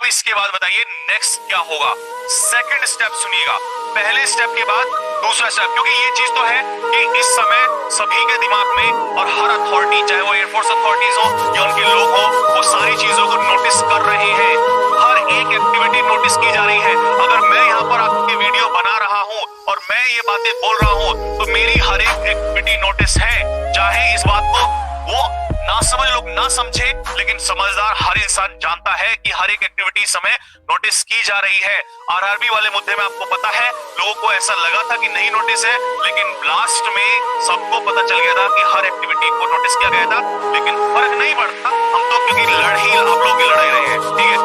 इसके बाद बताइए नेक्स्ट क्या होगा। सेकंड स्टेप सुनिएगा, पहले स्टेप के बाद दूसरा स्टेप, क्योंकि ये चीज तो है कि इस समय सभी के दिमाग में और हर अथॉरिटी, चाहे वो एयरफोर्स अथॉरिटीज हो या उनके लोग हो, वो सारी चीजों को नोटिस कर रहे हैं। हर एक एक्टिविटी नोटिस की जा रही है। अगर मैं यहाँ पर आपकी वीडियो बना रहा हूँ और मैं ये बातें बोल रहा हूँ तो मेरी हर एक एक्टिविटी नोटिस है। चाहे इस बात को वो ना समझ लोग ना समझे, लेकिन समझदार हर इंसान जानता है कि हर एक एक्टिविटी समय नोटिस की जा रही है। आरआरबी वाले मुद्दे में आपको पता है, लोगों को ऐसा लगा था कि नहीं नोटिस है, लेकिन लास्ट में सबको पता चल गया था कि हर एक्टिविटी को नोटिस किया गया था। लेकिन फर्क नहीं पड़ता, हम तो क्योंकि लड़ ही आप लोग की लड़ाई रहे हैं, ठीक है।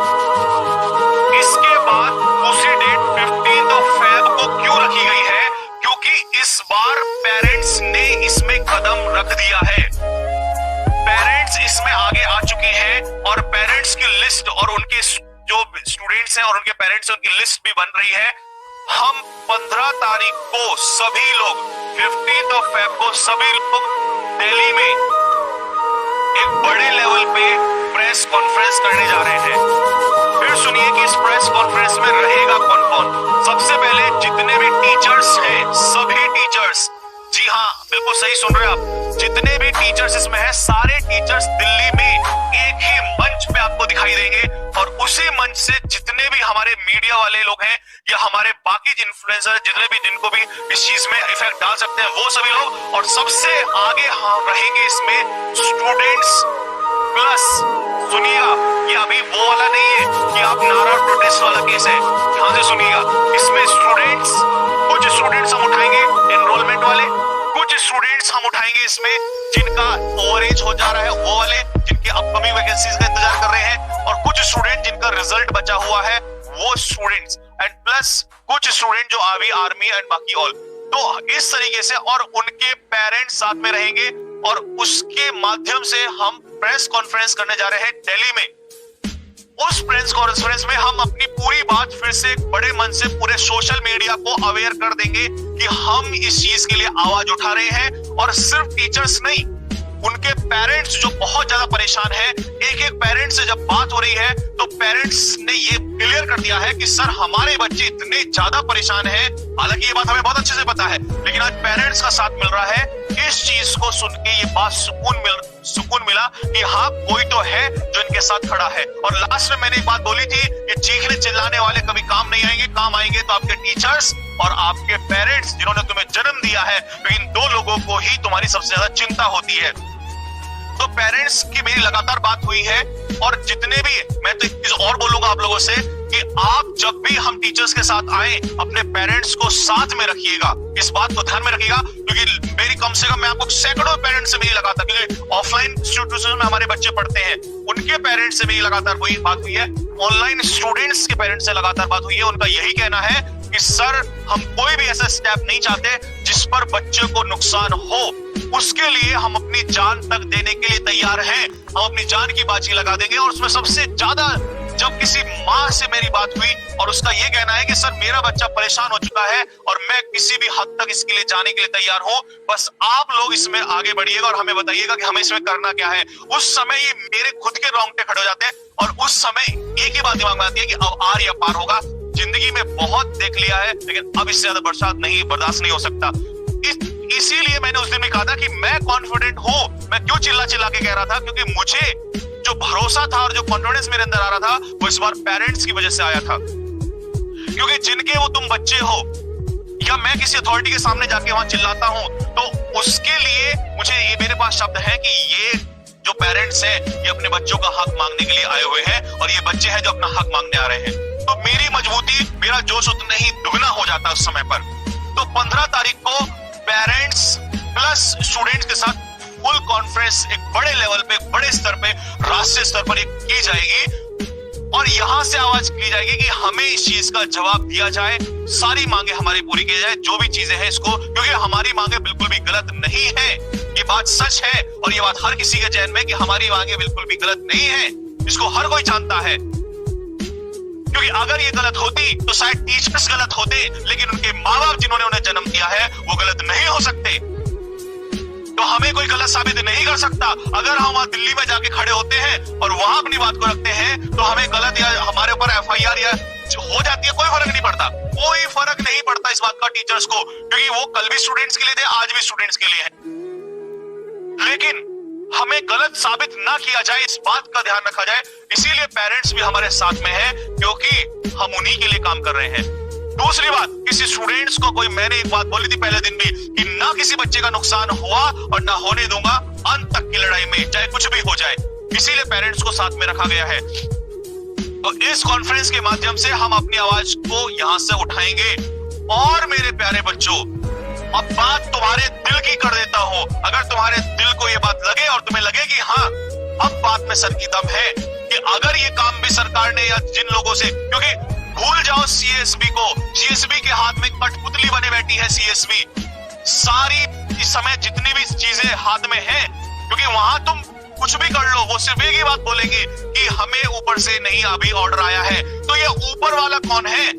इसके बाद दूसरी डेट 15 फेब को क्यों रखी गई है? क्योंकि इस बार पेरेंट्स ने इसमें कदम रख दिया है। पेरेंट्स इसमें आगे आ चुके हैं और पेरेंट्स की लिस्ट और उनके जो स्टूडेंट्स हैं और उनके पेरेंट्स हैं उनकी लिस्ट भी बन रही है। हम 15 तारीख को सभी लोग 15 फेब को सभी लोग दिल्ली में एक बड़े लेवल पे प्रेस कॉन्फ्रेंस करने जा रहे हैं। फिर सुनिए कि इस प्रेस कॉन्फ्रेंस में रहेगा कौन कौन। सबसे पहले जितने भी टीचर्स हैं, सभी टीचर्स, जी हाँ बिल्कुल सही सुन रहे हैं आप, जितने भी टीचर्स इसमें हैं, सारे टीचर्स दिल्ली में एक ही मंच पे आपको दिखाई देंगे और उसी मंच से जितने भी हमारे मीडिया वाले लोग हैं या हमारे बाकी इन्फ्लुएंसर जितने भी जिनको भी इस चीज में इफेक्ट डाल सकते हैं वो सभी लोग, और सबसे आगे रहेंगे इसमें स्टूडेंट्स प्लस। सुनिएगा, ये अभी वो वाला नहीं है कि आप नारा प्रोटेस्ट वाला केस है, ध्यान से सुनिएगा। इसमें स्टूडेंट्स, कुछ स्टूडेंट्स हम उठाएंगे एनरोलमेंट वाले, कुछ स्टूडेंट्स हम उठाएंगे इसमें जिनका ओवरेज हो जा रहा है वो वाले, जिनकी अपकमिंग वैकेंसीज का इंतजार कर रहे हैं, और कुछ स्टूडेंट जिनका रिजल्ट बचा हुआ है वो स्टूडेंट्स, एंड प्लस कुछ स्टूडेंट जो अभी आर्मी एंड बाकी ऑल। तो इस तरीके से, और उनके पेरेंट्स साथ में रहेंगे और उसके माध्यम से हम प्रेस कॉन्फ्रेंस करने जा रहे हैं दिल्ली में। उस प्रेस कॉन्फ्रेंस में हम अपनी पूरी बात फिर से एक बड़े मन से पूरे सोशल मीडिया को अवेयर कर देंगे कि हम इस चीज के लिए आवाज उठा रहे हैं। और सिर्फ टीचर्स नहीं, उनके पेरेंट्स जो बहुत ज्यादा परेशान हैं, एक एक पेरेंट्स से जब बात हो रही है तो पेरेंट्स ने ये क्लियर कर दिया है कि सर हमारे बच्चे इतने ज्यादा परेशान हैं। हालांकि ये बात हमें बहुत अच्छे से पता है, लेकिन आज पेरेंट्स का साथ मिल रहा है। इस चीज को सुन के ये बात सुकून मिला कि हाँ कोई तो है जो इनके साथ खड़ा है। और लास्ट में मैंने एक बात बोली थी, ये चीखने चिल्लाने वाले कभी काम नहीं आएंगे, काम आएंगे तो आपके टीचर्स और आपके पेरेंट्स जिन्होंने तुम्हें जन्म दिया है। तो इन दो लोगों को ही तुम्हारी सबसे ज्यादा चिंता होती है। तो पेरेंट्स की मेरी लगातार बात हुई है, और जितने भी, मैं तो एक चीज और बोलूंगा आप लोगों से कि आप जब भी हम टीचर्स के साथ आए अपने पेरेंट्स को साथ में रखिएगा, इस बात को ध्यान में रखिएगा। क्योंकि मेरी कम से कम मैं आपको सैकड़ों पेरेंट्स से मेरी लगातार, क्योंकि ऑफलाइन इंस्टीट्यूशन में हमारे बच्चे पढ़ते हैं, उनके पेरेंट्स से मेरी लगातार वही बात हुई है, ऑनलाइन स्टूडेंट्स के पेरेंट्स से लगातार बात हुई है। उनका यही कहना है कि सर हम कोई भी ऐसा स्टेप नहीं चाहते जिस पर बच्चे को नुकसान हो, उसके लिए हम अपनी जान तक देने के लिए तैयार हैं। हम अपनी जान की बाजी लगा देंगे। और उसमें सबसे ज्यादा जब किसी माँ से मेरी बात हुई और उसका यह कहना है कि सर मेरा बच्चा परेशान हो चुका है और मैं किसी भी हद तक इसके लिए जाने के लिए तैयार हूं, बस आप लोग इसमें आगे बढ़िएगा और हमें बताइएगा कि हमें इसमें करना क्या है। उस समय ये मेरे खुद के रोंगटे खड़े हो जाते हैं और उस समय एक ही बात दिमाग में आती है कि अब आर या पार होगा। जिंदगी में बहुत देख लिया है, लेकिन अब इससे ज्यादा बरसात नहीं, बर्दाश्त नहीं हो सकता। इसीलिए मैंने उस दिन भी कहा था कि मैं कॉन्फिडेंट हूं। मैं क्यों चिल्ला चिल्ला के कह रहा था? क्योंकि मुझे जो भरोसा था और जो कॉन्फिडेंस मेरे अंदर आ रहा था वो इस बार पेरेंट्स की वजह से आया था। क्योंकि जिनके वो तुम बच्चे हो, या मैं किसी अथॉरिटी के सामने जाके वहां चिल्लाता हूं, तो उसके लिए मुझे ये, मेरे पास शब्द है कि ये जो पेरेंट्स हैं ये अपने बच्चों का हक मांगने के लिए आए हुए हैं और ये बच्चे हैं जो अपना हक मांगने आ रहे हैं। तो मेरी मजबूती, मेरा जोश उतना ही दुगना हो जाता उस समय पर। तो 15 तारीख को पेरेंट्स प्लस स्टूडेंट्स के साथ फुल कॉन्फ्रेंस एक बड़े लेवल पे, बड़े स्तर पे, राष्ट्रीय स्तर पर की जाएगी और यहां से आवाज की जाएगी कि हमें इस चीज का जवाब दिया जाए, सारी मांगे हमारी पूरी की जाए, जो भी चीजें हैं इसको, क्योंकि हमारी मांगे बिल्कुल भी गलत नहीं है। ये बात सच है और ये बात हर किसी के जहन में कि हमारी मांगे बिल्कुल भी गलत नहीं है, इसको हर कोई जानता है। क्योंकि अगर ये गलत होती तो शायद टीचर्स गलत होते, लेकिन उनके माँ बाप जिन्होंने उन्हें जन्म दिया है वो गलत नहीं हो सकते। तो हमें कोई गलत साबित नहीं कर सकता। अगर हम वहां दिल्ली में जाके खड़े होते हैं और वहां अपनी बात को रखते हैं तो हमें गलत या हमारे ऊपर कोई फर्क नहीं पड़ता इस बात का टीचर्स को, क्योंकि वो कल भी स्टूडेंट्स के लिए थे, आज भी स्टूडेंट्स के लिए है। लेकिन हमें गलत साबित ना किया जाए, इस बात का ध्यान रखा जाए। इसीलिए पेरेंट्स भी हमारे साथ में है, क्योंकि हम उन्हीं के लिए काम कर रहे हैं। दूसरी बात, किसी स्टूडेंट्स को कोई, मैंने एक बात बोली थी पहले दिन भी कि ना किसी बच्चे का नुकसान हुआ और ना होने दूंगा अंत तक की लड़ाई में, चाहे कुछ भी हो जाए। इसीलिए पेरेंट्स को साथ में रखा गया है। तो इस कॉन्फ्रेंस के माध्यम से हम अपनी आवाज को यहां से उठाएंगे। और मेरे प्यारे बच्चों, अब बात तुम्हारे दिल की कर देता हूं। अगर तुम्हारे दिल को यह बात लगे और तुम्हें लगे कि हाँ, अब बात में सर की दम है, कि अगर ये काम भी सरकार ने या जिन लोगों से, क्योंकि भूल जाओ सीएसबी को, सीएसबी के हाथ में कठपुतली बने बैठी है सीएसबी। सारी इस समय जितनी भी चीजें हाथ में हैं, क्योंकि वहां तुम कुछ भी कर लो, वो सिर्फ एक ही बात बोलेंगे कि हमें ऊपर से नहीं अभी ऑर्डर आया है। तो ये ऊपर वाला कौन है?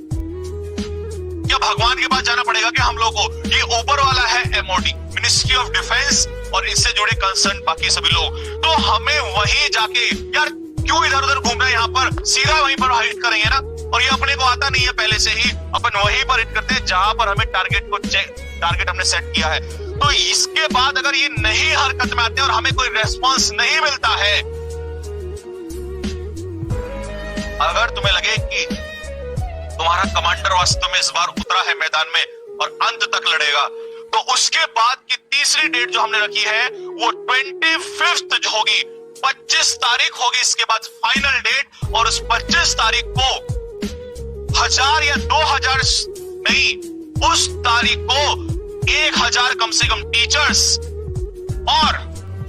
क्या भगवान के पास जाना पड़ेगा क्या हम लोगों को? ये ऊपर वाला है एमओडी, मिनिस्ट्री ऑफ डिफेंस, और इससे जुड़े कंसर्न बाकी सभी लोग। तो हमें वहीं जाके, यार क्यों इधर उधर घूमना है, यहाँ पर सीधा वहीं पर हिट करेंगे ना। और ये अपने को आता नहीं है पहले से ही, अपन वहीं पर हिट करते हैं जहां पर हमें टारगेट हमने सेट किया है। तो इसके बाद अगर ये नहीं हरकत में आते और हमें कोई रेस्पॉन्स नहीं मिलता है, अगर तुम्हें लगे कि तुम्हारा कमांडर वास्तव में इस बार उतरा है मैदान में और अंत तक लड़ेगा, तो उसके बाद की तीसरी डेट जो हमने रखी है वो 25 जो होगी, 25 तारीख होगी इसके बाद फाइनल डेट। और उस 25 तारीख को 1000 या 2000 नहीं, उस तारीख को 1000 कम से कम टीचर्स और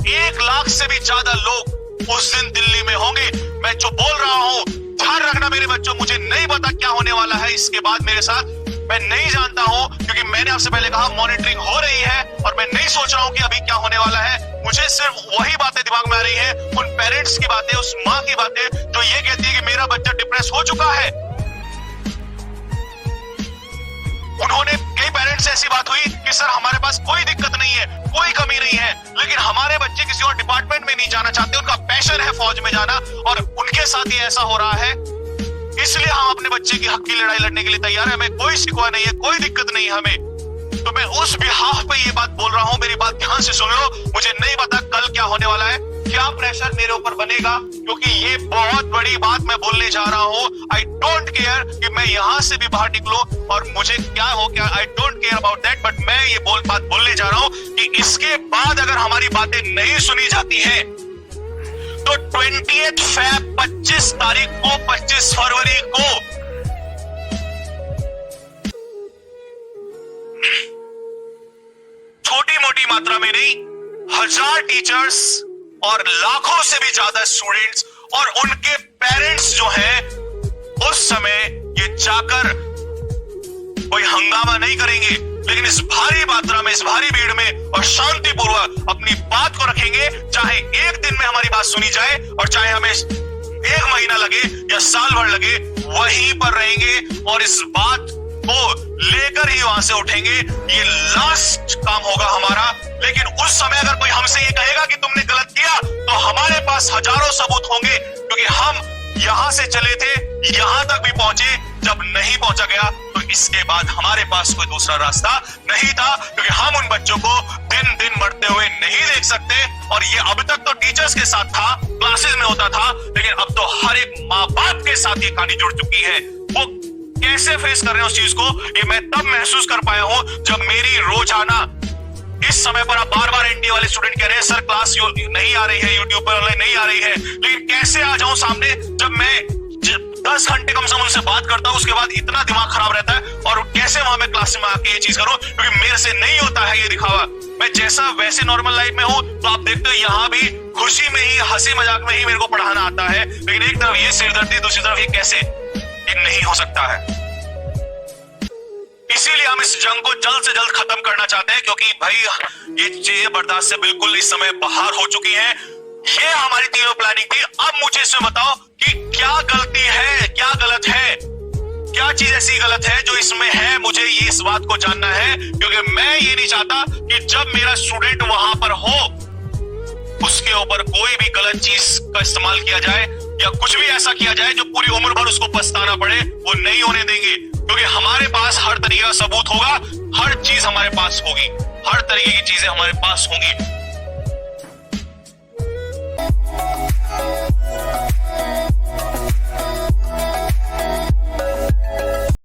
1 लाख से भी ज्यादा लोग उस दिन दिल्ली में होंगे। मैं जो बोल रहा हूं, ध्यान रखना मेरे बच्चों, मुझे नहीं पता क्या होने वाला है इसके बाद मेरे साथ, मैं नहीं जानता हूं, क्योंकि मैंने आपसे पहले कहा मॉनिटरिंग हो रही है और मैं नहीं सोच रहा हूं कि अभी क्या होने वाला है। मुझे सिर्फ वही बातें दिमाग में आ रही है, उन पेरेंट्स की बातें, उस माँ की बातें जो ये कहती है कि मेरा बच्चा डिप्रेस हो चुका है। उन्होंने, कई पेरेंट्स ऐसी बात हुई कि सर हमारे पास कोई दिक्कत नहीं है, कोई कमी नहीं है, लेकिन हमारे बच्चे किसी और डिपार्टमेंट में नहीं जाना चाहते, उनका पैशन है फौज में जाना और उनके साथ ही ऐसा हो रहा है, इसलिए हम अपने बच्चे की हक की लड़ाई लड़ने के लिए तैयार है, हमें कोई शिकवा नहीं है, कोई दिक्कत नहीं है हमें। तो मैं उस बिहाफ पे ये बात बोल रहा हूं, मेरी बात ध्यान से सुन लो। मुझे नहीं पता कल क्या होने वाला है, क्या प्रेशर मेरे ऊपर बनेगा, क्योंकि ये बहुत बड़ी बात मैं बोलने जा रहा हूं। आई डोंट केयर कि मैं यहां से भी बाहर निकलूं और मुझे क्या हो, क्या, I don't care about that, but मैं ये बात बोलने जा रहा हूं कि इसके बाद अगर हमारी बातें नहीं सुनी जाती हैं तो 20 फ़रवरी 25 तारीख को, 25 फरवरी को छोटी मोटी मात्रा में नहीं, 1000 टीचर्स और लाखों से भी ज्यादा स्टूडेंट्स और उनके पेरेंट्स जो हैं, उस समय ये जाकर कोई हंगामा नहीं करेंगे, लेकिन इस भारी मात्रा में, इस भारी भीड़ में और शांतिपूर्वक अपनी बात को रखेंगे। चाहे एक दिन में हमारी बात सुनी जाए और चाहे हमें 1 महीना लगे या साल भर लगे, वहीं पर रहेंगे और इस बात को लेकर ही वहां से उठेंगे। ये लास्ट काम होगा हमारा। लेकिन उस समय अगर कोई हमसे ये कहेगा कि तुमने गलत किया, तो हमारे पास हजारों सबूत होंगे, क्योंकि हम यहां से चले थे, यहां तक भी पहुंचे। जब नहीं पहुंचा गया तो इसके बाद हमारे पास कोई दूसरा रास्ता नहीं था, क्योंकि हम उन बच्चों को दिन दिन मरते हुए नहीं देख सकते। और ये अब तक तो टीचर्स के साथ था, क्लासेस में होता था, लेकिन अब तो हर एक माँ बाप के साथ ये कहानी जुड़ चुकी है। वो कैसे फेस कर रहे हैं उस चीज को, ये मैं तब महसूस कर पाया हूं जब मेरी रोजाना, इस समय पर आप बार बार एनडीए वाले स्टूडेंट कह रहे हैं सर क्लास नहीं आ रही है, यूट्यूब पर ऑनलाइन नहीं आ रही है, लेकिन कैसे आ जाऊं सामने जब मैं 10 घंटे कम से कम उनसे बात करता हूं, उसके बाद इतना दिमाग खराब रहता है। और कैसे वहां मैं क्लास में आके ये चीज करूं, क्योंकि मेरे से नहीं होता है ये दिखावा। मैं जैसा वैसे नॉर्मल लाइफ में हूं, तो आप देखते हो यहाँ भी खुशी में ही, हंसी मजाक में ही मेरे को पढ़ाना आता है, लेकिन एक तरफ ये सिरदर्दी, दूसरी तरफ ये कैसे, ये नहीं हो सकता है। इसीलिए हम इस जंग को जल्द से जल्द खत्म करना चाहते हैं, क्योंकि भाई ये चीजें बर्दाश्त से बिल्कुल इस समय बाहर हो चुकी हैं। ये हमारी तीनों प्लानिंग थी। अब मुझे इसमें बताओ कि क्या गलती है, क्या गलत है, क्या चीज ऐसी गलत है जो इसमें है। मुझे ये इस बात को जानना है, क्योंकि मैं ये नहीं चाहता कि जब मेरा स्टूडेंट वहां पर हो, उसके ऊपर कोई भी गलत चीज का इस्तेमाल किया जाए या कुछ भी ऐसा किया जाए जो पूरी उम्र भर उसको पछताना पड़े। वो नहीं होने देंगे, क्योंकि क्योंकि हमारे पास हर तरीके का सबूत होगा, हर चीज हमारे पास होगी, हर तरीके की चीजें हमारे पास होंगी।